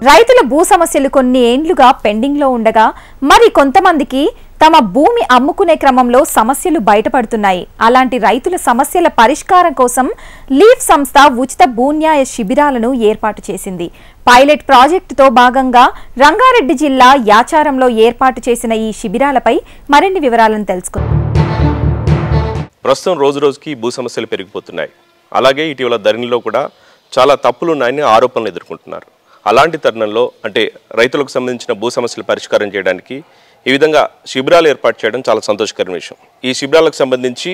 రైతుల భూ సమస్యలు కొన్ని ఏండ్లుగా పెండింగ్ లో ఉండగా మరి కొంతమందికి తమ భూమి అమ్ముకునే క్రమంలో సమస్యలు బయటపడుతున్నాయి. అలాంటి రైతుల సమస్యల పరిష్కారం కోసం లీఫ్ సంస్థ ఉచిత భూన్యాయ శిబిరాలను ఏర్పాటు చేసింది. పైలట్ ప్రాజెక్టుతో భాగంగా రంగారెడ్డి జిల్లా యాచారంలో ఏర్పాటు చేసిన ఈ శిబిరాలపై మరిన్ని వివరాలను తెలుసుకుందాం. ప్రస్తుతం రోజు రోజుకి భూ సమస్యలు పెరిగిపోతున్నాయి. అలాగే ఇటీవల ధరణిలో కూడా చాలా తప్పులు ఉన్నాయని ఆరోపణలు ఎదుర్కొంటున్నారు. అలాంటి తరుణంలో అంటే రైతులకు సంబంధించిన భూ సమస్యలు పరిష్కారం చేయడానికి ఈ విధంగా శిబిరాలు ఏర్పాటు చేయడం చాలా సంతోషకరమైన విషయం. ఈ శిబిరాలకు సంబంధించి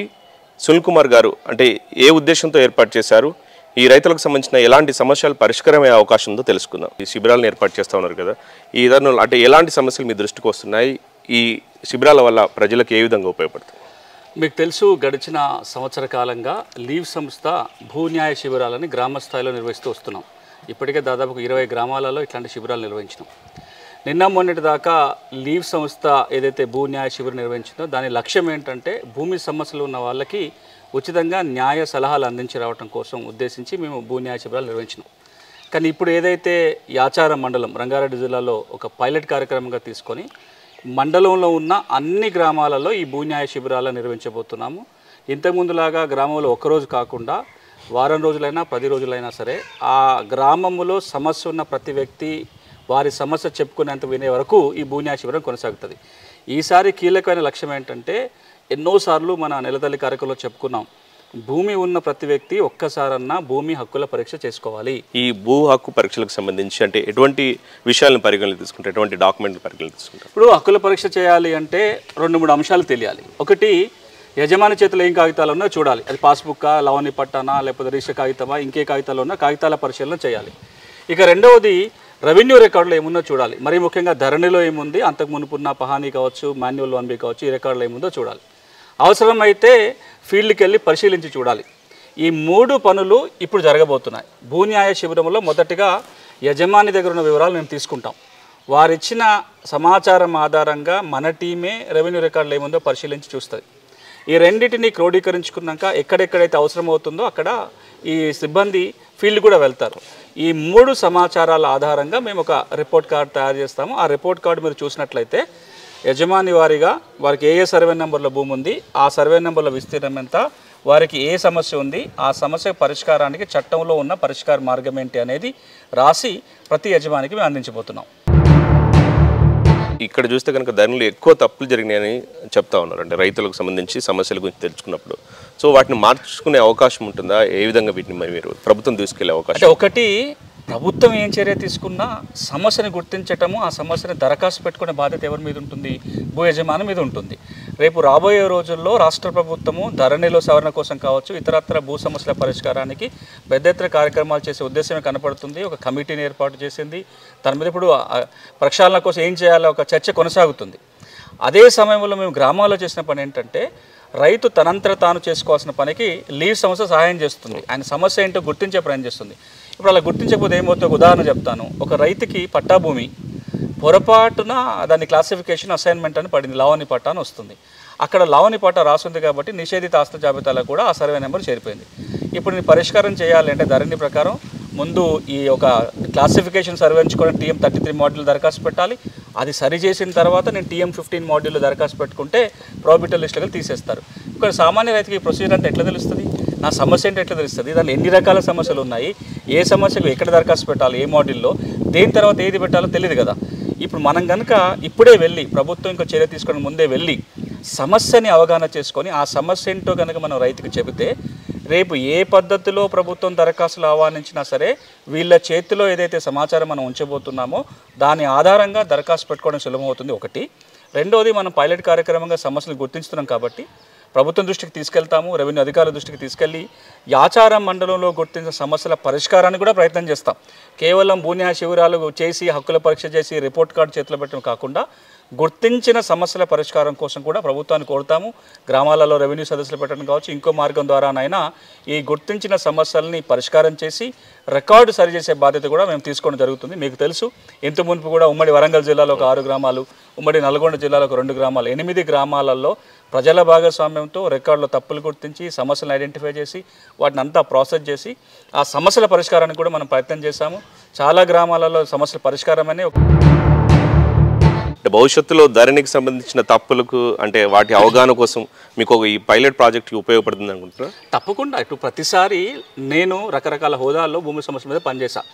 సునీల్ కుమార్ గారు అంటే ఏ ఉద్దేశంతో ఏర్పాటు చేశారు, ఈ రైతులకు సంబంధించిన ఎలాంటి సమస్యలు పరిష్కారమయ్యే అవకాశం ఉందో తెలుసుకుందాం. ఈ శిబిరాలను ఏర్పాటు చేస్తూ ఉన్నారు కదా, ఈ తరుణంలో అంటే ఎలాంటి సమస్యలు మీ దృష్టికి వస్తున్నాయి, ఈ శిబిరాల వల్ల ప్రజలకు ఏ విధంగా ఉపయోగపడుతుంది? మీకు తెలుసు, గడిచిన సంవత్సర కాలంగా లీవ్ సంస్థ భూన్యాయ శిబిరాలని గ్రామ స్థాయిలో నిర్వహిస్తూ వస్తున్నాం. ఇప్పటికే దాదాపు 20 గ్రామాలలో ఇట్లాంటి శిబిరాలు నిర్వహించినాం. నిన్న మొన్నటి దాకా లీవ్ సంస్థ ఏదైతే భూన్యాయ శిబిరం నిర్వహించిందో దాని లక్ష్యం ఏంటంటే భూమి సమస్యలు ఉన్న వాళ్ళకి ఉచితంగా న్యాయ సలహాలు అందించి రావడం కోసం ఉద్దేశించి మేము భూన్యాయ శిబిరాలు నిర్వహించినాం. కానీ ఇప్పుడు ఏదైతే యాచారం మండలం రంగారెడ్డి జిల్లాలో ఒక పైలట్ కార్యక్రమంగా తీసుకొని మండలంలో ఉన్న అన్ని గ్రామాలలో ఈ భూన్యాయ శిబిరాలను నిర్వహించబోతున్నాము. ఇంతకుముందులాగా గ్రామంలో ఒక్కరోజు కాకుండా వారం రోజులైనా 10 రోజులైనా సరే ఆ గ్రామంలో సమస్య ఉన్న ప్రతి వ్యక్తి వారి సమస్య చెప్పుకునేంత వినే వరకు ఈ భూన్యాయ శిబిరం కొనసాగుతుంది. ఈసారి కీలకమైన లక్ష్యం ఏంటంటే ఎన్నోసార్లు మన నెలతల్లి కార్యక్రమంలో చెప్పుకున్నాం, భూమి ఉన్న ప్రతి వ్యక్తి ఒక్కసారన్నా భూమి హక్కుల పరీక్ష చేసుకోవాలి. ఈ భూ హక్కు పరీక్షలకు సంబంధించి అంటే ఎటువంటి విషయాలను పరిగణలోకి తీసుకుంటారు, ఎటువంటి డాక్యుమెంట్లు పరిగణలోకి తీసుకుంటారు? ఇప్పుడు హక్కుల పరీక్ష చేయాలి అంటే 2-3 అంశాలు తెలియాలి. ఒకటి, యజమాని చేతిలో ఏం కాగితాలు ఉన్నా చూడాలి. అది పాస్బుక్కా, లవణి పట్టానా, లేకపోతే రిజిస్టర్ కాగితమా, ఇంకే కాగితాలు ఉన్నా కాగితాల పరిశీలన చేయాలి. ఇక రెండవది, రెవెన్యూ రికార్డులో ఏముందో చూడాలి. మరీ ముఖ్యంగా ధరణిలో ఏముంది, అంతకు మునుపున్న పహానీ కావచ్చు, మాన్యువల్ 1B కావచ్చు, ఈ రికార్డులో ఏముందో చూడాలి. అవసరమైతే ఫీల్డ్కి వెళ్ళి పరిశీలించి చూడాలి. ఈ 3 పనులు ఇప్పుడు జరగబోతున్నాయి. భూన్యాయ శిబిరంలో మొదటిగా యజమాని దగ్గర ఉన్న వివరాలు మేము తీసుకుంటాం. వారిచ్చిన సమాచారం ఆధారంగా మన టీమే రెవెన్యూ రికార్డులు ఏముందో పరిశీలించి చూస్తుంది. ఈ రెండింటిని క్రోడీకరించుకున్నాక ఎక్కడెక్కడైతే అవసరం అవుతుందో అక్కడ ఈ సిబ్బంది ఫీల్డ్ కూడా వెళ్తారు. ఈ 3 సమాచారాల ఆధారంగా మేము ఒక రిపోర్ట్ కార్డు తయారు చేస్తాము. ఆ రిపోర్ట్ కార్డు మీరు చూసినట్లయితే యజమాని వారిగా వారికి ఏ సర్వే నెంబర్లో భూమి ఉంది, ఆ సర్వే నెంబర్ల విస్తీర్ణం ఎంత, వారికి ఏ సమస్య ఉంది, ఆ సమస్య పరిష్కారానికి చట్టంలో ఉన్న పరిష్కార మార్గం ఏంటి అనేది రాసి ప్రతి యజమానికి మేము అందించబోతున్నాం. ఇక్కడ చూస్తే కనుక ధరణిలో ఎక్కువ తప్పులు జరిగినాయని చెప్తా ఉన్నారు. అంటే రైతులకు సంబంధించి సమస్యల గురించి తెలుసుకున్నప్పుడు సో వాటిని మార్చుకునే అవకాశం ఉంటుందా? ఏ విధంగా వీటిని మీరు ప్రభుత్వం తీసుకెళ్లే అవకాశం? అంటే ఒకటి, ప్రభుత్వం ఏం చర్య తీసుకున్నా సమస్యను గుర్తించటము, ఆ సమస్యను దరఖాస్తు పెట్టుకునే బాధ్యత ఎవరి మీద ఉంటుంది? భూ యజమాని మీద ఉంటుంది. రేపు రాబోయే రోజుల్లో రాష్ట్ర ప్రభుత్వము ధరణిలో సవరణ కోసం కావచ్చు, ఇతరత్ర భూ సమస్యల పరిష్కారానికి పెద్ద ఎత్తున కార్యక్రమాలు చేసే ఉద్దేశమే కనపడుతుంది. ఒక కమిటీని ఏర్పాటు చేసింది. దాని మీద ఇప్పుడు ప్రక్షాళన కోసం ఏం చేయాలో ఒక చర్చ కొనసాగుతుంది. అదే సమయంలో మేము గ్రామాల్లో చేసిన పని ఏంటంటే రైతు తనంతట తాను చేసుకోవాల్సిన పనికి లీవ్ సంస్థ సహాయం చేస్తుంది. ఆయన సమస్య ఏంటో గుర్తించే ప్రయత్నం చేస్తుంది. ఇప్పుడు అలా గుర్తించకపోతే ఏమవుతుందో ఒక ఉదాహరణ చెప్తాను. ఒక రైతుకి పట్టా భూమి పొరపాటున దాని క్లాసిఫికేషన్ అసైన్మెంట్ అని పడింది, లావణి పట్టా అని వస్తుంది. అక్కడ లావణి పట్టా రాస్తుంది కాబట్టి నిషేధిత ఆస్తుల జాబితాలో కూడా ఆ సర్వే నెంబర్ చేరిపోయింది. ఇప్పుడు నేను పరిష్కారం చేయాలి అంటే ధరణి ప్రకారం ముందు ఈ ఒక క్లాసిఫికేషన్ సర్వేయించుకోవడం TM 33 మాడ్యూల్ దరఖాస్తు పెట్టాలి. అది సరి చేసిన తర్వాత నేను TM 15 మాడ్యూల్ దరఖాస్తు పెట్టుకుంటే ప్రాబిటల్ లిస్టులు తీసేస్తారు. ఇక్కడ సామాన్య రైతుకి ప్రొసీజర్ అంటే ఎట్లా తెలుస్తుంది? నా సమస్య ఏంటో ఎట్లా తెలుస్తుంది? దానిలో ఎన్ని రకాల సమస్యలు ఉన్నాయి, ఏ సమస్యకు ఎక్కడ దరఖాస్తు పెట్టాలి, ఏ మాడ్యూల్లో, దేని తర్వాత ఏది పెట్టాలో తెలియదు కదా. ఇప్పుడు మనం కనుక ఇప్పుడే వెళ్ళి ప్రభుత్వం ఇంకో చర్య తీసుకొని ముందే వెళ్ళి సమస్యని అవగాహన చేసుకొని ఆ సమస్య ఏంటో కనుక మనం రైతుకు చెబితే రేపు ఏ పద్ధతిలో ప్రభుత్వం దరఖాస్తులు ఆహ్వానించినా సరే వీళ్ళ చేతిలో ఏదైతే సమాచారం మనం ఉంచబోతున్నామో దాని ఆధారంగా దరఖాస్తు పెట్టుకోవడం సులభమవుతుంది. ఒకటి. రెండోది, మనం పైలట్ కార్యక్రమంగా సమస్యలు గుర్తించుతున్నాం కాబట్టి ప్రభుత్వం దృష్టికి తీసుకెళ్తాము, రెవెన్యూ అధికారుల దృష్టికి తీసుకెళ్ళి యాచారం మండలంలో గుర్తించిన సమస్యల పరిష్కారాన్ని కూడా ప్రయత్నం చేస్తాం. కేవలం భూన్యాయ శిబిరాలు చేసి హక్కుల పరీక్ష చేసి రిపోర్ట్ కార్డు చేతిలో పెట్టడం కాకుండా గుర్తించిన సమస్యల పరిష్కారం కోసం కూడా ప్రభుత్వాన్ని కోరుతాము. గ్రామాలలో రెవెన్యూ సదస్సులు పెట్టడం కావచ్చు, ఇంకో మార్గం ద్వారానైనా ఈ గుర్తించిన సమస్యల్ని పరిష్కారం చేసి రికార్డు సరిచేసే బాధ్యత కూడా మేము తీసుకోవడం జరుగుతుంది. మీకు తెలుసు, ఇంత మునుపు కూడా ఉమ్మడి వరంగల్ జిల్లాలో ఒక 6 గ్రామాలు, ఉమ్మడి నల్గొండ జిల్లాలో ఒక 2 గ్రామాలు, 8 గ్రామాలలో ప్రజల భాగస్వామ్యంతో రికార్డులో తప్పులు గుర్తించి సమస్యలను ఐడెంటిఫై చేసి వాటిని అంతా ప్రాసెస్ చేసి ఆ సమస్యల పరిష్కారానికి కూడా మనం ప్రయత్నం చేశాము. చాలా గ్రామాలలో సమస్యల పరిష్కారమని భవిష్యత్తులో ధరణికి సంబంధించిన తప్పులకు అంటే వాటి అవగాహన కోసం మీకు ఒక ఈ పైలట్ ప్రాజెక్ట్కి ఉపయోగపడుతుంది అనుకుంటున్నా? తప్పకుండా. ఇప్పుడు ప్రతిసారి నేను రకరకాల హోదాల్లో భూమి సమస్యల మీద పనిచేశాను.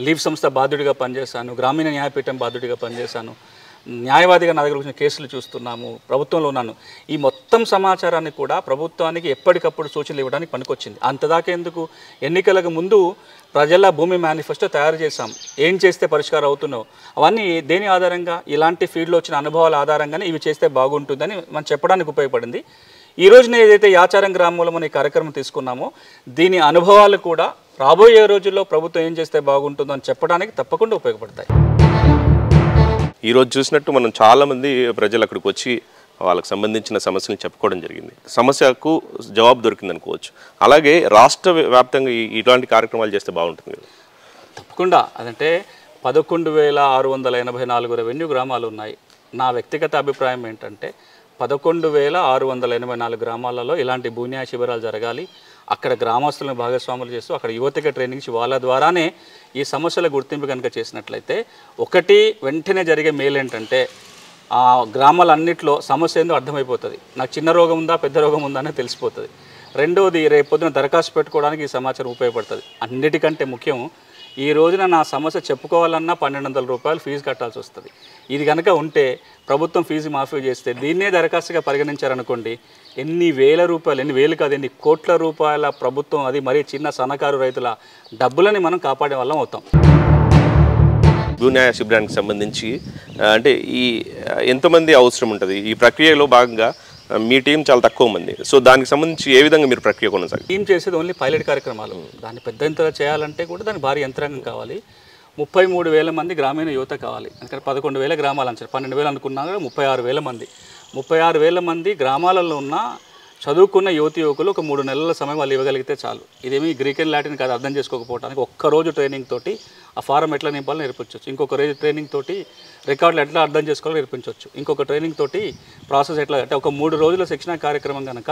లీఫ్ సంస్థ బాధ్యుడిగా పనిచేశాను, గ్రామీణ న్యాయపీఠం బాధ్యుడిగా పనిచేశాను, న్యాయవాదిగా నా దగ్గర వచ్చిన కేసులు చూస్తున్నాము, ప్రభుత్వంలో ఉన్నాను. ఈ మొత్తం సమాచారాన్ని కూడా ప్రభుత్వానికి ఎప్పటికప్పుడు సూచనలు ఇవ్వడానికి పనికొచ్చింది. అంతదాకా ఎందుకు, ఎన్నికలకు ముందు ప్రజల భూమి మేనిఫెస్టో తయారు చేశాం. ఏం చేస్తే పరిష్కారం అవుతున్నావు అవన్నీ దేని ఆధారంగా, ఇలాంటి ఫీల్డ్లో వచ్చిన అనుభవాల ఆధారంగానే ఇవి చేస్తే బాగుంటుందని మనం చెప్పడానికి ఉపయోగపడింది. ఈ రోజున ఏదైతే యాచారం గ్రామంలో మనం ఈ కార్యక్రమం తీసుకున్నామో దీని అనుభవాలు కూడా రాబోయే రోజుల్లో ప్రభుత్వం ఏం చేస్తే బాగుంటుందో అని చెప్పడానికి తప్పకుండా ఉపయోగపడతాయి. ఈరోజు చూసినట్టు మనం చాలామంది ప్రజలు అక్కడికి వచ్చి వాళ్ళకి సంబంధించిన సమస్యలను చెప్పుకోవడం జరిగింది. సమస్యకు జవాబు దొరికింది అనుకోవచ్చు. అలాగే రాష్ట్ర వ్యాప్తంగా ఇట్లాంటి కార్యక్రమాలు చేస్తే బాగుంటుంది కదా? తప్పకుండా. అదంటే 11,684 రెవెన్యూ గ్రామాలు ఉన్నాయి. నా వ్యక్తిగత అభిప్రాయం ఏంటంటే 11,684 గ్రామాలలో ఇలాంటి భూన్యాయ శిబిరాలు జరగాలి. అక్కడ గ్రామస్తులను భాగస్వాములు చేస్తూ అక్కడ యువతకి ట్రైనింగ్ ఇచ్చి వాళ్ళ ద్వారానే ఈ సమస్యల గుర్తింపు కనుక చేసినట్లయితే ఒకటి వెంటనే జరిగే మేలు ఏంటంటే ఆ గ్రామాలన్నింటిలో సమస్య ఏందో అర్థమైపోతుంది. నాకు చిన్న రోగం ఉందా పెద్ద రోగం ఉందా అనేది తెలిసిపోతుంది. రెండోది రేపు పొద్దున దరఖాస్తు పెట్టుకోవడానికి ఈ సమాచారం ఉపయోగపడుతుంది. అన్నిటికంటే ముఖ్యం ఈ రోజున నా సమస్య చెప్పుకోవాలన్నా 1,200 రూపాయలు ఫీజు కట్టాల్సి వస్తుంది. ఇది కనుక ఉంటే ప్రభుత్వం ఫీజు మాఫీ చేస్తే దీన్నే దరఖాస్తుగా పరిగణించారనుకోండి, ఎన్ని వేల రూపాయలు, ఎన్ని వేలు కాదు ఎన్ని కోట్ల రూపాయల ప్రభుత్వం, అది మరీ చిన్న సన్నకారు రైతుల డబ్బులని మనం కాపాడే వాళ్ళం అవుతాం. భూన్యాయ శిబిరానికి సంబంధించి అంటే ఈ ఎంతమంది అవసరం ఉంటుంది ఈ ప్రక్రియలో భాగంగా? మీ టీం చాలా తక్కువ మంది. సో దానికి సంబంధించి ఏ విధంగా మీరు ప్రక్రియ కొనసాగి? టీం చేసేది ఓన్లీ పైలట్ కార్యక్రమాలు. దాన్ని పెద్ద ఎంతగా చేయాలంటే కూడా దానికి భారీ యంత్రాంగం కావాలి. 33,000 మంది గ్రామీణ యువత కావాలి. అందుకని 11,000 గ్రామాలు అంటారు, 12,000 అనుకున్నా కూడా 36,000 మంది. 36,000 మంది గ్రామాలలో ఉన్న చదువుకున్న యువకులు ఒక 3 నెలల సమయం వాళ్ళు ఇవ్వగలిగితే చాలు. ఇదేమి గ్రీక్ అండ్ లాటిన్ కాదు అర్థం చేసుకోకపోవడానికి. ఒక్కరోజు ట్రైనింగ్ తోటి ఆ ఫారం ఎట్లా నింపాలో నేర్పించవచ్చు, ఇంకొక రోజు ట్రైనింగ్ తోటి రికార్డులు ఎట్లా అర్థం చేసుకోవాలో నేర్పించవచ్చు, ఇంకొక ట్రైనింగ్ తోటి ప్రాసెస్ ఎట్లా, అంటే ఒక 3 రోజుల శిక్షణ కార్యక్రమం కనుక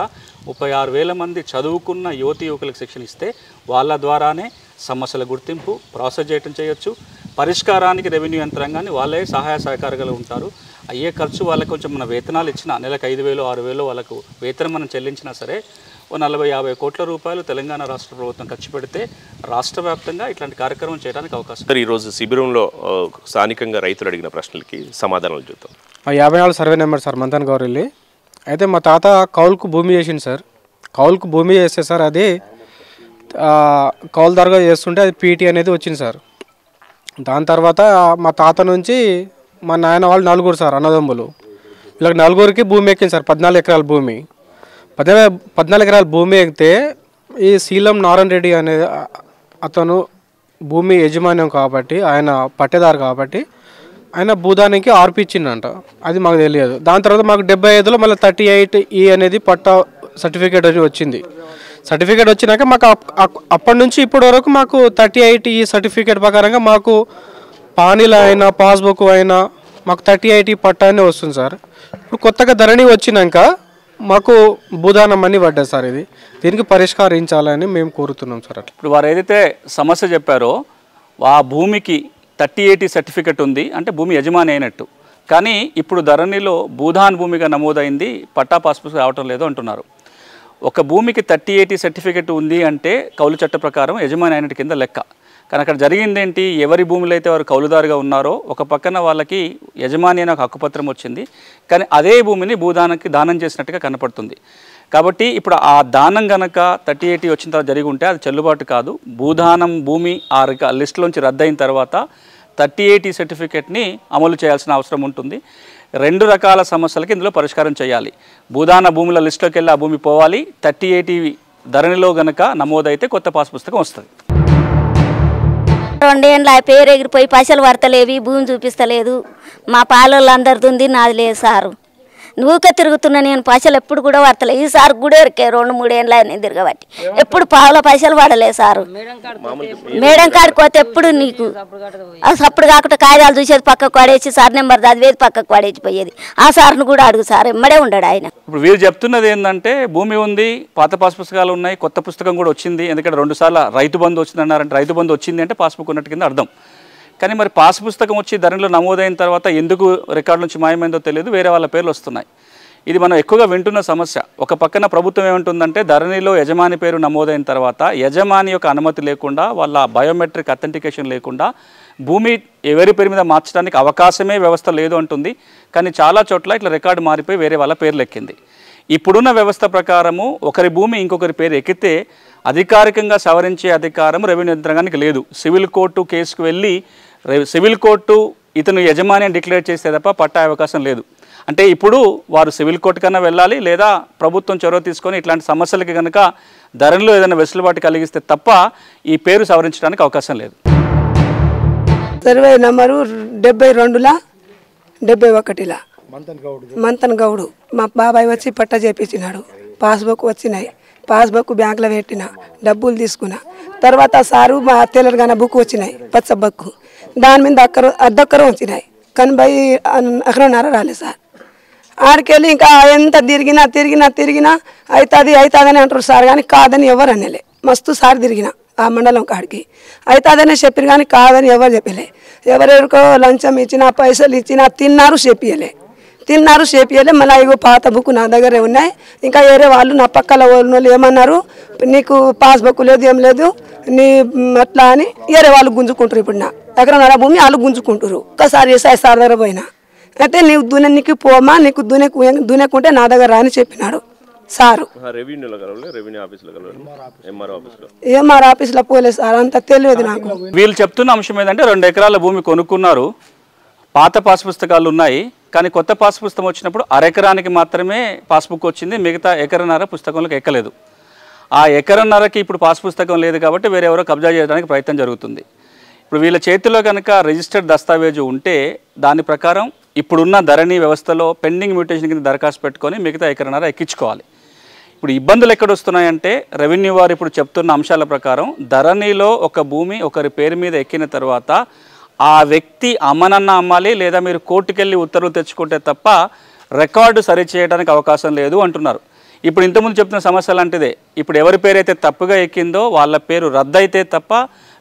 36,000 మంది చదువుకున్న యువకులకు శిక్షణ ఇస్తే వాళ్ళ ద్వారానే సమస్యల గుర్తింపు ప్రాసెస్ చేయొచ్చు. పరిష్కారానికి రెవెన్యూ యంత్రాంగాన్ని వాళ్ళే సహాయ సహకారాలు ఉంటారు. అయ్యే ఖర్చు వాళ్ళకి కొంచెం మన వేతనాలు ఇచ్చినా నెలకు 5,000 6,000 వాళ్ళకు వేతనం మనం చెల్లించినా సరే ఓ 40-50 కోట్ల రూపాయలు తెలంగాణ రాష్ట్ర ప్రభుత్వం ఖర్చు పెడితే రాష్ట్ర వ్యాప్తంగా ఇట్లాంటి కార్యక్రమం చేయడానికి అవకాశం. సార్ ఈరోజు శిబిరంలో స్థానికంగా రైతులు అడిగిన ప్రశ్నలకి సమాధానాలు చూద్దాం. 54 survey number sir Manthan Gowrelli. అయితే మా తాత కౌలుకు భూమి చేసింది సార్. కౌలుకు భూమి చేస్తే సార్ అది కౌలుదారుగా చేస్తుంటే అది పీటీ అనేది వచ్చింది సార్. దాని తర్వాత మా తాత నుంచి మా నాయన వాళ్ళు 4 సార్ అన్నదమ్ములు. వీళ్ళకి 4కి భూమి ఎక్కింది సార్, 14 ఎకరాల భూమి. 14 ఎకరాల భూమి ఎక్కితే ఈ శీలం నారాయణ రెడ్డి అనే అతను భూమి యజమాన్యం కాబట్టి, ఆయన పట్టేదారు కాబట్టి ఆయన భూదానికి ఆర్పి ఇచ్చిందంట. అది మాకు తెలియదు. దాని తర్వాత మాకు 75లో మళ్ళీ 38E అనేది పట్టా సర్టిఫికేట్ వచ్చింది. సర్టిఫికేట్ వచ్చినాక మాకు అప్పటి నుంచి ఇప్పటి వరకు మాకు 38E సర్టిఫికేట్ ప్రకారంగా మాకు పానీలు అయినా పాస్బుక్ అయినా మాకు 38E పట్టానే వస్తుంది సార్. ఇప్పుడు కొత్తగా ధరణి వచ్చినాక మాకు భూదానం అని పడ్డది సార్. ఇది దీనికి పరిష్కరించాలని మేము కోరుతున్నాం సార్. అట్లా ఇప్పుడు వారు ఏదైతే సమస్య చెప్పారో ఆ భూమికి 38E సర్టిఫికెట్ ఉంది అంటే భూమి యజమాని అయినట్టు. కానీ ఇప్పుడు ధరణిలో భూదాన్ భూమిగా నమోదైంది, పట్టా పాస్బుక్ రావటం లేదు అంటున్నారు. ఒక భూమికి 38E సర్టిఫికెట్ ఉంది అంటే కౌలు చట్ట ప్రకారం యజమాని అయినట్టు కింద లెక్క. కానీ అక్కడ జరిగిందేంటి, ఎవరి భూములు అయితే వారు కౌలుదారుగా ఉన్నారో ఒక పక్కన వాళ్ళకి యజమాని అనే ఒక హక్కుపత్రం వచ్చింది, కానీ అదే భూమిని భూదానానికి దానం చేసినట్టుగా కనపడుతుంది. కాబట్టి ఇప్పుడు ఆ దానం కనుక 38E వచ్చిన తర్వాత జరిగి ఉంటే అది చెల్లుబాటు కాదు. భూదానం భూమి ఆ లిస్టులోంచి రద్దయిన తర్వాత 38E సర్టిఫికేట్ని అమలు చేయాల్సిన అవసరం ఉంటుంది. 2 రకాల సమస్యలకి ఇందులో పరిష్కారం చేయాలి. భూదాన భూముల లిస్టులోకి వెళ్ళి ఆ భూమి పోవాలి, 38E ధరణిలో గనక నమోదైతే కొత్త పాస్ పుస్తకం వస్తుంది. 2 ఏళ్ళ పేరు ఎగిరిపోయి పైసలు పడతలేవి, భూమి చూపిస్తలేదు. మా పాలోళ్ళు అందరిది ఉంది, నాది లేదు సారు. నువ్వుకే తిరుగుతున్నా నేను పైసలు ఎప్పుడు కూడా పడతలే. ఈసారి కూడా ఎరికే 2-3 ఏళ్ళ నేను తిరగబట్టి ఎప్పుడు పావుల పైసలు పడలే సారు. మేడం కాడికి పోతే ఎప్పుడు నీకు అప్పుడు కాకుండా కాగితాలు చూసేది పక్కకు పడేసి సార్ నెంబర్ చదివేది పక్కకు పడేసి పోయేది. ఆ సార్ను కూడా అడుగు సార్ ఎమ్మడే ఉండడు ఆయన. ఇప్పుడు వీరు చెప్తున్నది ఏంటంటే భూమి ఉంది, పాత పాస్ పుస్తకాలు ఉన్నాయి, కొత్త పుస్తకం కూడా వచ్చింది. ఎందుకంటే 2 సార్లు రైతు బంధు వచ్చింది అన్నారంటే రైతు బంధు వచ్చింది అంటే పాస్బుక్ ఉన్నట్టు కింద అర్థం. కానీ మరి పాస్ పుస్తకం వచ్చి ధరణిలో నమోదైన తర్వాత ఎందుకు రికార్డు నుంచి మాయమైందో తెలియదు, వేరే వాళ్ళ పేర్లు వస్తున్నాయి. ఇది మనం ఎక్కువగా వింటున్న సమస్య. ఒక పక్కన ప్రభుత్వం ఏమంటుందంటే ధరణిలో యజమాని పేరు నమోదైన తర్వాత యజమాని యొక్క అనుమతి లేకుండా, వాళ్ళ బయోమెట్రిక్ అథెంటికేషన్ లేకుండా భూమి ఎవరి పేరు మీద మార్చడానికి అవకాశమే వ్యవస్థ లేదు అంటుంది. కానీ చాలా చోట్ల ఇట్లా రికార్డు మారిపోయి వేరే వాళ్ళ పేర్లు ఎక్కింది. ఇప్పుడున్న వ్యవస్థ ప్రకారము ఒకరి భూమి ఇంకొకరి పేరు ఎక్కితే అధికారికంగా సవరించే అధికారం రెవెన్యూ యంత్రాంగానికి లేదు. సివిల్ కోర్టు కేసుకు వెళ్ళి సివిల్ కోర్టు ఇతను యజమాని అని డిక్లేర్ చేస్తే తప్ప పట్టే అవకాశం లేదు. అంటే ఇప్పుడు వారు సివిల్ కోర్టు కన్నా వెళ్ళాలి, లేదా ప్రభుత్వం చొరవ తీసుకొని ఇట్లాంటి సమస్యలకి కనుక ధరణిలో ఏదైనా వెసులుబాటు కలిగిస్తే తప్ప ఈ పేరు సవరించడానికి అవకాశం లేదు. సర్వే నంబరు 72ల 71ల మంతన్ గౌడు మా బాబాయ్ వచ్చి పట్ట చేపించినాడు. పాస్బుక్ వచ్చినాయి, పాస్బుక్ బ్యాంకులో పెట్టిన, డబ్బులు తీసుకున్నా. తర్వాత సారు మా తెలంగాణ బుక్ వచ్చినాయి, పచ్చ బుక్, దాని మీద అద్దొక్కరం వచ్చినాయి. కానీ బై ఎకరన్నర రాలేదు సార్. ఆడికెళ్ళి ఇంకా ఎంత తిరిగినా అవుతుందని అంటారు సార్, కానీ కాదని ఎవరు అనలే. మస్తు సార్ తిరిగిన ఆ మండలం కాడికి, అవుతుందనే చెప్పారు కానీ కాదని ఎవరు చెప్పలే. ఎవరెవరికో లంచం ఇచ్చినా పైసలు ఇచ్చినా తిన్నారు చేపియలే. మళ్ళీ ఇగో పాత బుక్ నా దగ్గరే ఉన్నాయి. ఇంకా వేరే వాళ్ళు నా పక్కల వాళ్ళు ఏమన్నారు, నీకు పాస్బుక్ లేదు ఏం లేదు నీ అట్లా అని వేరే వాళ్ళు గుంజుకుంటారు. ఇప్పుడు నా ఎకరన్నర భూమి వాళ్ళు గుంజుకుంటారు. ఒక్కసారి ఎస్ఐ సార్ దగ్గర పోయినా అయితే నీకు దున్నెనికి పోమా, నీకు దున్నేకుంటే నా దగ్గర రాని చెప్పినాడు సారు. ఎంఆర్ ఆఫీస్లో పోలేదు సార్, అంత తెలియదు నాకు. వీళ్ళు చెప్తున్న అంశం ఏంటంటే 2 ఎకరాల భూమి కొనుక్కున్నారు, పాత పాస్ పుస్తకాలు ఉన్నాయి, కానీ కొత్త పాస్ పుస్తకం వచ్చినప్పుడు అరెకరానికి మాత్రమే పాస్బుక్ వచ్చింది, మిగతా ఎకరన్నర పుస్తకంలోకి ఎక్కలేదు. ఆ ఎకరన్నరకి ఇప్పుడు పాస్ పుస్తకం లేదు కాబట్టి వేరెవరో కబ్జా చేయడానికి ప్రయత్నం జరుగుతుంది. ఇప్పుడు వీళ్ళ చేతిలో కనుక రిజిస్టర్డ్ దస్తావేజు ఉంటే దాని ప్రకారం ఇప్పుడున్న ధరణి వ్యవస్థలో పెండింగ్ మ్యూటేషన్ కింద దరఖాస్తు పెట్టుకొని మిగతా ఎకరన్నర ఎక్కించుకోవాలి. ఇప్పుడు ఇబ్బందులు ఎక్కడ వస్తున్నాయంటే రెవెన్యూ వారు ఇప్పుడు చెప్తున్న అంశాల ప్రకారం ధరణిలో ఒక భూమి ఒకరి పేరు మీద ఎక్కిన తర్వాత ఆ వ్యక్తి అమ్మనన్న అమ్మాలి, లేదా మీరు కోర్టుకెళ్ళి ఉత్తర్వులు తెచ్చుకుంటే తప్ప రికార్డు సరిచేయడానికి అవకాశం లేదు అంటున్నారు. ఇప్పుడు ఇంతకుముందు చెప్తున్న సమస్య లాంటిదే. ఇప్పుడు ఎవరి పేరైతే తప్పుగా ఎక్కిందో వాళ్ళ పేరు రద్దయితే తప్ప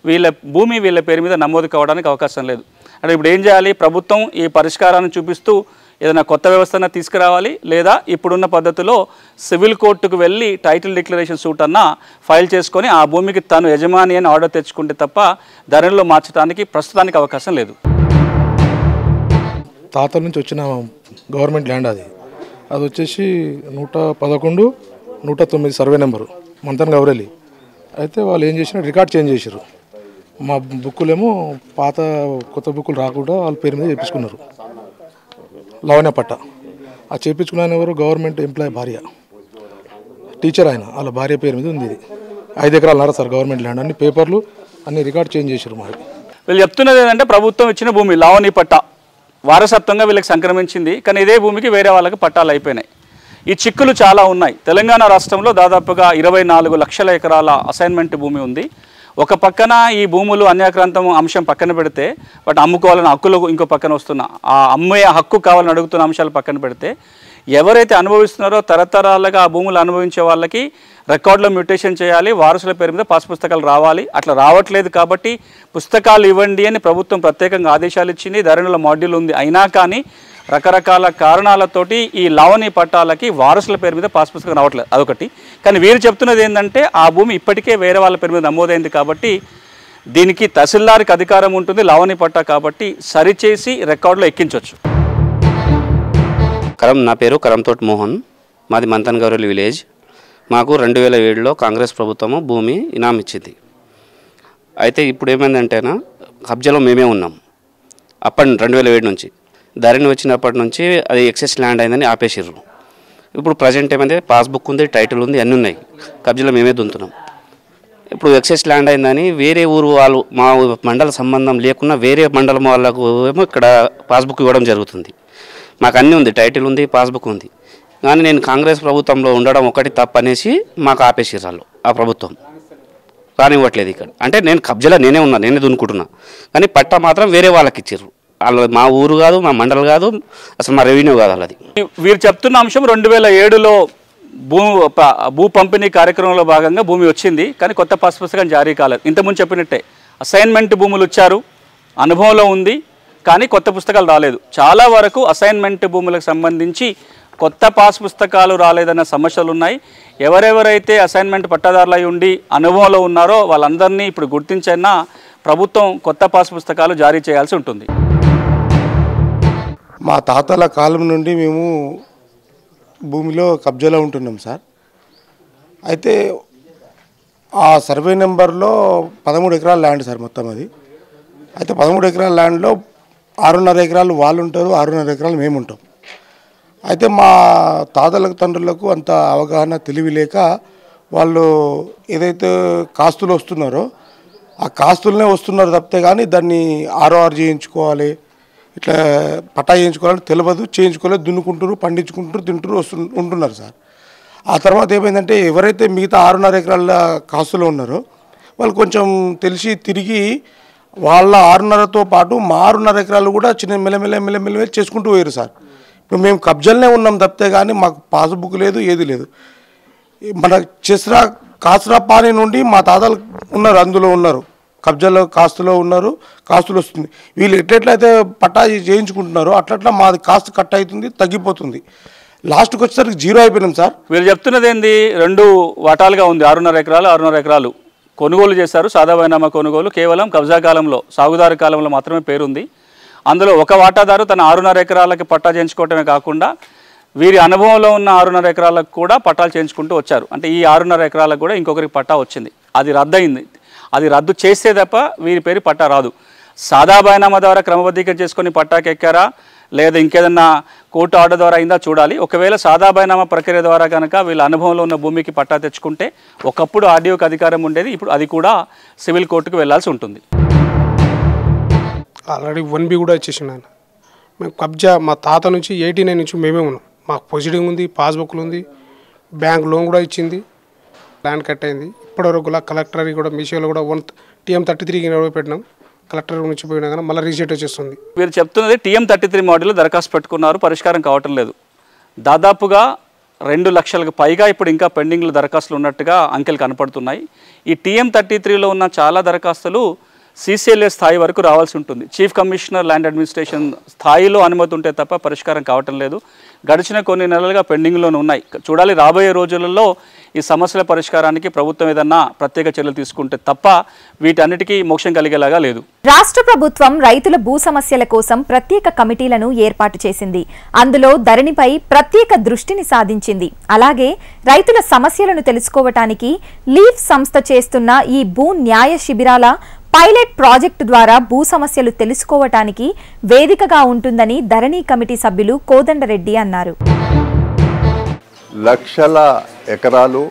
వీళ్ళ భూమి వీళ్ళ పేరు మీద నమోదు కావడానికి అవకాశం లేదు. అంటే ఇప్పుడు ఏం చేయాలి, ప్రభుత్వం ఈ పరిష్కారాన్ని చూపిస్తూ ఏదైనా కొత్త వ్యవస్థను తీసుకురావాలి, లేదా ఇప్పుడున్న పద్ధతిలో సివిల్ కోర్టుకు వెళ్ళి టైటిల్ డిక్లరేషన్ సూట్ అన్న ఫైల్ చేసుకొని ఆ భూమికి తను యజమాని అని ఆర్డర్ తెచ్చుకుంటే తప్ప ధరణిలో మార్చడానికి ప్రస్తుతానికి అవకాశం లేదు. తాతల నుంచి వచ్చిన గవర్నమెంట్ ల్యాండ్ అది వచ్చేసి 111, 109 సర్వే నెంబరు మంతన్ గౌరెల్లి. అయితే వాళ్ళు ఏం చేసినా రికార్డ్ చేంజ్ చేశారు. మా బుక్కులేమో పాత కొత్త బుక్కులు రాకుండా వాళ్ళ పేరు మీద చేయించుకున్నారు. లవణ్య పట్ట ఆ చేయించుకున్న ఎవరు గవర్నమెంట్ ఎంప్లాయీ భార్య, టీచర్ ఆయన, వాళ్ళ భార్య పేరు మీద ఉంది. ఇది 5 ఎకరాలు సార్ గవర్నమెంట్ ల్యాండ్, అన్ని పేపర్లు అన్ని రికార్డ్ చేంజ్ చేశారు. మరి వీళ్ళు చెప్తున్నది ఏంటంటే ప్రభుత్వం ఇచ్చిన భూమి లవణ్య పట్ట వారసత్వంగా వీళ్ళకి సంక్రమించింది, కానీ ఇదే భూమికి వేరే వాళ్ళకి పట్టాలు అయిపోయినాయి. ఈ చిక్కులు చాలా ఉన్నాయి. తెలంగాణ రాష్ట్రంలో దాదాపుగా 24 లక్షల ఎకరాల అసైన్మెంట్ భూమి ఉంది. ఒక పక్కన ఈ భూములు అన్యాక్రాంతం అంశం పక్కన పెడితే, వాటి అమ్ముకోవాలని హక్కులు ఇంకో పక్కన వస్తున్న ఆ అమ్మే హక్కు కావాలని అడుగుతున్న అంశాలు పక్కన పెడితే, ఎవరైతే అనుభవిస్తున్నారో తరతరాలుగా ఆ భూములు అనుభవించే వాళ్ళకి రికార్డులో మ్యూటేషన్ చేయాలి, వారసుల పేరు మీద పాస్ పుస్తకాలు రావాలి. అట్లా రావట్లేదు కాబట్టి పుస్తకాలు ఇవ్వండి అని ప్రభుత్వం ప్రత్యేకంగా ఆదేశాలు ఇచ్చింది. ధరణిలో మాడ్యూల్ ఉంది. అయినా కానీ రకరకాల కారణాలతోటి ఈ లవణి పట్టాలకి వారసుల పేరు మీద పాస్ పుస్తకం రావట్లేదు, అదొకటి. కానీ వీరు చెప్తున్నది ఏంటంటే ఆ భూమి ఇప్పటికే వేరే వాళ్ళ పేరు మీద నమోదైంది కాబట్టి దీనికి తహసీల్దార్కి అధికారం ఉంటుంది, లవణి పట్టా కాబట్టి సరిచేసి రికార్డులో ఎక్కించవచ్చు. నా పేరు కరంతోటి మోహన్, మాది మంతన్ గౌరెల్లి విలేజ్. మాకు 2007లో కాంగ్రెస్ ప్రభుత్వము భూమి ఇనాం ఇచ్చింది. అయితే ఇప్పుడు ఏమైందంటేనా కబ్జాలో మేమే ఉన్నాం. అప్పటి 2007 నుంచి ధరణి వచ్చినప్పటి నుంచి అది ఎక్సెస్ ల్యాండ్ అయిందని ఆపేసిర్రు. ఇప్పుడు ప్రజెంట్ ఏమైంది, పాస్బుక్ ఉంది, టైటిల్ ఉంది, అన్నీ ఉన్నాయి, కబ్జాలో మేమే దున్నుతున్నాం. ఇప్పుడు ఎక్సెస్ ల్యాండ్ అయిందని వేరే ఊరు వాళ్ళు మా మండల సంబంధం లేకున్నా వేరే మండలం వాళ్ళకు ఏమో ఇక్కడ పాస్బుక్ ఇవ్వడం జరుగుతుంది. మాకు అన్నీ ఉంది, టైటిల్ ఉంది, పాస్బుక్ ఉంది. కానీ నేను కాంగ్రెస్ ప్రభుత్వంలో ఉండడం ఒకటి తప్పనేసి మాకు ఆపేసారు వాళ్ళు, ఆ ప్రభుత్వం రానివ్వట్లేదు ఇక్కడ. అంటే నేను కబ్జాలో నేనే ఉన్నా, నేనే దున్నుకుంటున్నా, కానీ పట్టా మాత్రం వేరే వాళ్ళకి ఇచ్చారు. వాళ్ళు మా ఊరు కాదు, మా మండలం కాదు, అసలు మా రెవెన్యూ కాదు వాళ్ళది. వీరు చెప్తున్న అంశం 2007లో భూ పంపిణీ కార్యక్రమంలో భాగంగా భూమి వచ్చింది, కానీ కొత్త పాస్ పుస్తకం జారీ కాలేదు. ఇంతకుముందు చెప్పినట్టే అసైన్మెంట్ భూములు ఇచ్చారు, అనుభవంలో ఉంది, కానీ కొత్త పుస్తకాలు రాలేదు. చాలా వరకు అసైన్మెంట్ భూములకు సంబంధించి కొత్త పాస్ పుస్తకాలు రాలేదన్న సమస్యలు ఉన్నాయి. ఎవరెవరైతే అసైన్మెంట్ పట్టాదారులై ఉండి అనుభవంలో ఉన్నారో వాళ్ళందరినీ ఇప్పుడు గుర్తించైనా ప్రభుత్వం కొత్త పాస్ పుస్తకాలు జారీ చేయాల్సి ఉంటుంది. మా తాతల కాలం నుండి మేము భూమిలో కబ్జాలో ఉంటున్నాం సార్. అయితే ఆ సర్వే నెంబర్లో 13 ఎకరాల ల్యాండ్ సార్ మొత్తం అది. అయితే 13 ఎకరాల ల్యాండ్లో 6.5 ఎకరాలు వాళ్ళు ఉంటారు, 6.5 ఎకరాలు మేము ఉంటాం. అయితే మా తాతలకు తండ్రులకు అంత అవగాహన తెలివి లేక వాళ్ళు ఏదైతే కాస్తులు వస్తున్నారో ఆ కాస్తులనే వస్తున్నారు తప్పితే కానీ దాన్ని ఆర్ఓఆర్ చేయించుకోవాలి, ఇట్లా పట్టా చేయించుకోవాలని తెలియదు, చేయించుకోలేదు, దున్నుకుంటారు, పండించుకుంటారు, తింటారు, ఉంటున్నారు సార్. ఆ తర్వాత ఏమైందంటే ఎవరైతే మిగతా 6.5 ఎకరాల కాస్తులు ఉన్నారో వాళ్ళు కొంచెం తెలిసి తిరిగి వాళ్ళ 6.5తో పాటు మా 6.5 ఎకరాలు కూడా చిన్న మెల్లమెల్ల చేసుకుంటూ పోయారు సార్. ఇప్పుడు మేము కబ్జాలనే ఉన్నాం తప్పితే కానీ మాకు పాస్బుక్ లేదు, ఏది లేదు. మన కాసరా పానీ నుండి మా తాతలు ఉన్నారు, అందులో ఉన్నారు, కబ్జాలో కాస్తులో ఉన్నారు, కాస్తులు వస్తుంది. వీళ్ళు ఎట్లయితే పట్టా చేయించుకుంటున్నారో అట్లా మాది కాస్తు కట్ అవుతుంది, తగ్గిపోతుంది. లాస్ట్కి వచ్చేసరికి 0 అయిపోయినాం సార్. వీళ్ళు చెప్తున్నది ఏంది, 2 వాటాలుగా ఉంది, 6.5 ఎకరాలు 6.5 ఎకరాలు కొనుగోలు చేశారు. సాదా బైనామా కొనుగోలు కేవలం కబ్జా కాలంలో, సాగుదారు కాలంలో మాత్రమే పేరుంది. అందులో ఒక వాటాదారు తన 6.5 ఎకరాలకి పట్టా చేయించుకోవటమే కాకుండా వీరి అనుభవంలో ఉన్న 6.5 ఎకరాలకు కూడా పట్టాలు చేయించుకుంటూ వచ్చారు. అంటే ఈ 6.5 ఎకరాలకు కూడా ఇంకొకరికి పట్టా వచ్చింది, అది రద్దయింది. అది రద్దు చేస్తే తప్ప వీరి పేరు పట్టా రాదు. సాదా బైనామా ద్వారా క్రమబద్ధీకరణ చేసుకొని పట్టాకి ఎక్కారా లేదా ఇంకేదన్నా కోర్టు ఆర్డర్ ద్వారా అయిందా చూడాలి. ఒకవేళ సాదా బైనామా ప్రక్రియ ద్వారా కనుక వీళ్ళ అనుభవంలో ఉన్న భూమికి పట్టా తెచ్చుకుంటే ఒకప్పుడు ఆర్డీఓకి అధికారం ఉండేది, ఇప్పుడు అది కూడా సివిల్ కోర్టుకు వెళ్లాల్సి ఉంటుంది. ఆల్రెడీ 1B కూడా ఇచ్చేసిండు ఆయన. మేము కబ్జా మా తాత నుంచి 89 నుంచి మేమే ఉన్నాం. మాకు ప్రొసీడింగ్ ఉంది, పాస్బుక్లు ఉంది, బ్యాంక్ లోన్ కూడా ఇచ్చింది, ల్యాండ్ కట్ అయింది. ఇప్పటివరకు కూడా కలెక్టర్ కూడా మీషోలో కూడా TM33 పెట్టినాం, కలెక్టర్ నుంచి పోయినా కానీ మళ్ళీ రీసెట్ వచ్చేస్తుంది. వీరు చెప్తున్నది TM33 మోడల్లో దరఖాస్తు పెట్టుకున్నారు, పరిష్కారం కావటం లేదు. దాదాపుగా 2 లక్షలకు పైగా ఇప్పుడు ఇంకా పెండింగ్లో దరఖాస్తులు ఉన్నట్టుగా అంకెలు కనపడుతున్నాయి. ఈ TM33లో ఉన్న చాలా దరఖాస్తులు CCLA స్థాయి వరకు రావాల్సి ఉంటుంది. చీఫ్ కమిషనర్ ల్యాండ్ అడ్మినిస్ట్రేషన్ స్థాయిలో అనుమతి ఉంటే తప్ప పరిష్కారం కావటం లేదు. గడిచిన కొన్ని నెలలుగా పెండింగ్లోనే ఉన్నాయి. చూడాలి రాబోయే రోజులలో ఈ సమస్యల పరిష్కారానికి ప్రభుత్వం ఏదన్నా ప్రత్యేక చర్యలు తీసుకుంటే తప్ప వీటన్నిటికీ మోక్షం కలిగేలాగా లేదు. రాష్ట్ర ప్రభుత్వం రైతుల భూ సమస్యల కోసం ప్రత్యేక కమిటీలను ఏర్పాటు చేసింది. అందులో ధరణిపై ప్రత్యేక దృష్టిని సాధించింది. అలాగే రైతుల సమస్యలను తెలుసుకోవటానికి లీఫ్ సంస్థ చేస్తున్న ఈ భూ న్యాయ శిబిరాల పైలట్ ప్రాజెక్టు ద్వారా భూ సమస్యలు తెలుసుకోవటానికి వేదికగా ఉంటుందని ధరణి కమిటీ సభ్యులు కోదండరెడ్డి అన్నారు. లక్షల ఎకరాలు,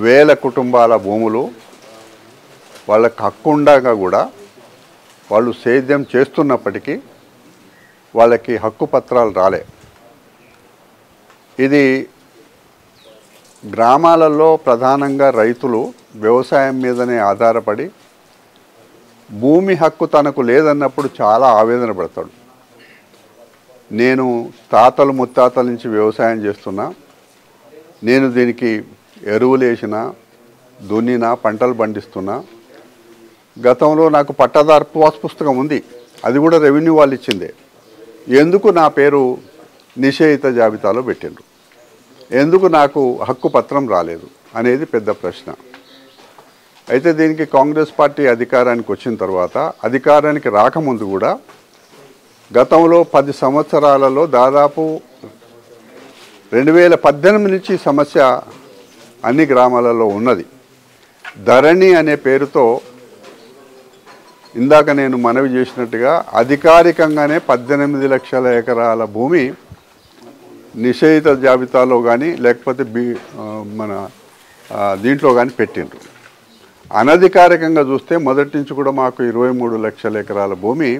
వేల కుటుంబాల భూములు వాళ్ళకు హక్కుండగా కూడా వాళ్ళు సేద్యం చేస్తున్నప్పటికీ వాళ్ళకి హక్కు పత్రాలు రాలే. ఇది గ్రామాలలో ప్రధానంగా రైతులు వ్యవసాయం మీదనే ఆధారపడి భూమి హక్కు తనకు లేదన్నప్పుడు చాలా ఆవేదన పడతాడు. నేను తాతలు ముత్తాతల నుంచి వ్యవసాయం చేస్తున్నా, నేను దీనికి ఎరువులు వేసినా, దున్నినా, పంటలు పండిస్తున్నా, గతంలో నాకు పట్టాదారు పాస్ పుస్తకం ఉంది, అది కూడా రెవెన్యూ వాళ్ళు ఇచ్చిందే, ఎందుకు నా పేరు నిషేధిత జాబితాలో పెట్టిండ్రు, ఎందుకు నాకు హక్కు పత్రం రాలేదు అనేది పెద్ద ప్రశ్న. అయితే దీనికి కాంగ్రెస్ పార్టీ అధికారానికి వచ్చిన తర్వాత, అధికారానికి రాకముందు కూడా గతంలో 10 సంవత్సరాలలో దాదాపు 2018 నుంచి సమస్య అన్ని గ్రామాలలో ఉన్నది. ధరణి అనే పేరుతో ఇందాక నేను మనవి చేసినట్టుగా అధికారికంగానే 18 లక్షల ఎకరాల భూమి నిషేధిత జాబితాలో కానీ లేకపోతే మన దీంట్లో కానీ పెట్టిండ్రు. అనధికారికంగా చూస్తే మొదటి నుంచి కూడా మాకు 23 లక్షల ఎకరాల భూమి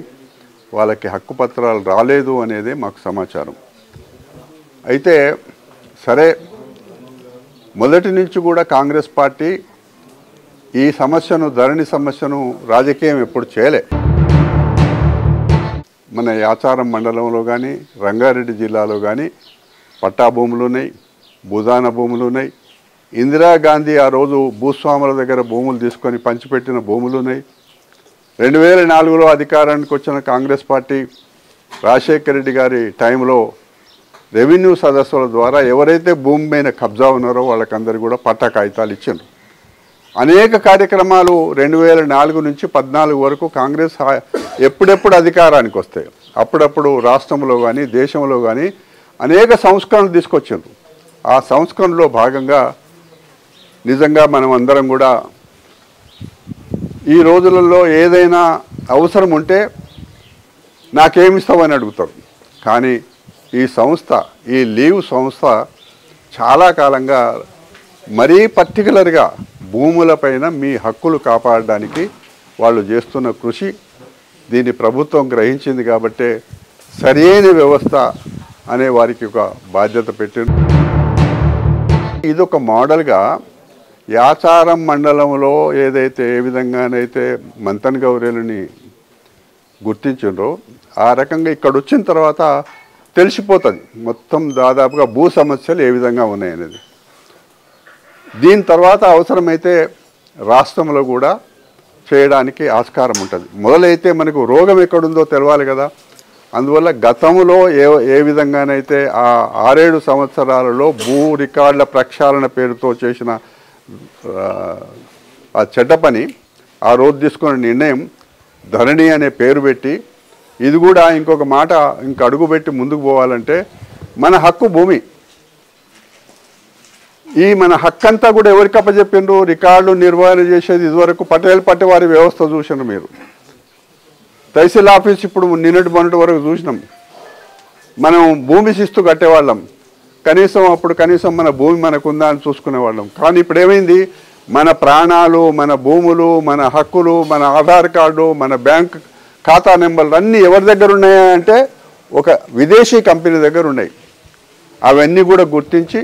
వాళ్ళకి హక్కు పత్రాలు రాలేదు అనేది మాకు సమాచారం. అయితే సరే, మొదటి నుంచి కూడా కాంగ్రెస్ పార్టీ ఈ సమస్యను, ధరణి సమస్యను రాజకీయం ఎప్పుడు చేయలే. మన యాచారం మండలంలో కానీ, రంగారెడ్డి జిల్లాలో కానీ పట్టా భూములు ఉన్నాయి, భూదాన భూములు ఉన్నాయి. ఇందిరాగాంధీ ఆ రోజు భూస్వాముల దగ్గర భూములు తీసుకొని పంచిపెట్టిన భూములు ఉన్నాయి. 2004లో అధికారానికి వచ్చిన కాంగ్రెస్ పార్టీ రాజశేఖర రెడ్డి గారి టైంలో రెవెన్యూ సదస్సుల ద్వారా ఎవరైతే భూమి మీద కబ్జా ఉన్నారో వాళ్ళకందరూ కూడా పట్టా కాగితాలు ఇచ్చిండ్రు. అనేక కార్యక్రమాలు 2004 నుంచి 2014 వరకు కాంగ్రెస్ ఎప్పుడెప్పుడు అధికారానికి వస్తాయి అప్పుడప్పుడు రాష్ట్రంలో కానీ దేశంలో కానీ అనేక సంస్కరణలు తీసుకొచ్చిండ్రు. ఆ సంస్కరణలో భాగంగా నిజంగా మనం అందరం కూడా ఈ రోజులలో ఏదైనా అవసరం ఉంటే నాకేమిస్తావని అడుగుతారు. కానీ ఈ సంస్థ, ఈ లీవ్ సంస్థ చాలా కాలంగా మరీ పర్టికులర్గా భూములపైన మీ హక్కులు కాపాడడానికి వాళ్ళు చేస్తున్న కృషి, దీన్ని ప్రభుత్వం గ్రహించింది కాబట్టే సరైన వ్యవస్థ అనే వారికి ఒక బాధ్యత పెట్టింది. ఇదొక మోడల్గా యాచారం మండలంలో ఏదైతే ఏ విధంగానైతే మంతన్ గౌరేలుని గుర్తించిండ్రో ఆ రకంగా ఇక్కడ వచ్చిన తర్వాత తెలిసిపోతుంది మొత్తం దాదాపుగా భూ సమస్యలు ఏ విధంగా ఉన్నాయనేది. దీని తర్వాత అవసరమైతే రాష్ట్రంలో కూడా చేయడానికి ఆస్కారం ఉంటుంది. మొదలైతే మనకు రోగం ఎక్కడుందో తెలవాలి కదా. అందువల్ల గతంలో ఏ విధంగానైతే ఆ 6-7 సంవత్సరాలలో భూ రికార్డుల ప్రక్షాళన పేరుతో చేసిన ఆ చెడ్డ పని, ఆ రోజు తీసుకున్న నిర్ణయం ధరణి అనే పేరు పెట్టి, ఇది కూడా ఇంకొక మాట ఇంక అడుగుపెట్టి ముందుకు పోవాలంటే మన హక్కు భూమి. ఈ మన హక్కు అంతా కూడా ఎవరికి అప్పచెప్పిండ్రు? రికార్డులు నిర్వహణ చేసేది ఇదివరకు పటేల్ పట్టేవారి వ్యవస్థ చూసినారు మీరు. తహసీల్ ఆఫీస్ ఇప్పుడు నిన్నటి మొన్నటి వరకు చూసినాం. మనం భూమి శిస్తు కట్టేవాళ్ళం, కనీసం మన భూమి మనకుందా అని చూసుకునేవాళ్ళం. కానీ ఇప్పుడు ఏమైంది? మన ప్రాణాలు, మన భూములు, మన హక్కులు, మన ఆధార్ కార్డు, మన బ్యాంక్ ఖాతా నెంబర్లు అన్నీ ఎవరి దగ్గర ఉన్నాయా అంటే ఒక విదేశీ కంపెనీ దగ్గర ఉన్నాయి. అవన్నీ కూడా గుర్తించి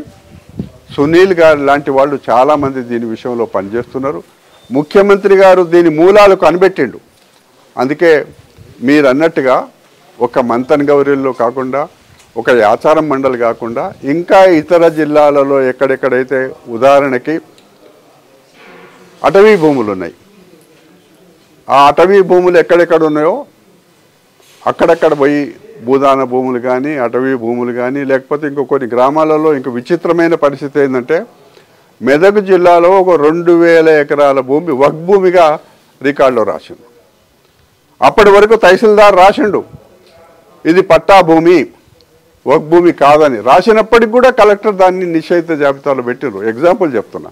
సునీల్ గారు లాంటి వాళ్ళు చాలామంది దీని విషయంలో పనిచేస్తున్నారు. ముఖ్యమంత్రి గారు దీని మూలాలు కనిపెట్టిండు. అందుకే మీరు అన్నట్టుగా ఒక మంతన్ గౌరీల్లో కాకుండా, ఒక యాచారం మండలి కాకుండా ఇంకా ఇతర జిల్లాలలో ఎక్కడెక్కడైతే ఉదాహరణకి అటవీ భూములు ఉన్నాయి, ఆ అటవీ భూములు ఎక్కడెక్కడ ఉన్నాయో అక్కడక్కడ పోయి భూదాన భూములు కానీ, అటవీ భూములు కానీ, లేకపోతే ఇంకో కొన్ని గ్రామాలలో ఇంకో విచిత్రమైన పరిస్థితి ఏంటంటే మెదక్ జిల్లాలో ఒక 2000 ఎకరాల భూమి వక్ భూమిగా రికార్డులో రాసిండు. అప్పటి వరకు తహసీల్దార్ రాసిండు ఇది పట్టా భూమి, వక్ భూమి కాదని. రాసినప్పటికి కూడా కలెక్టర్ దాన్ని నిషేధిత జాబితాలో పెట్టిండ్రు. ఎగ్జాంపుల్ చెప్తున్నా.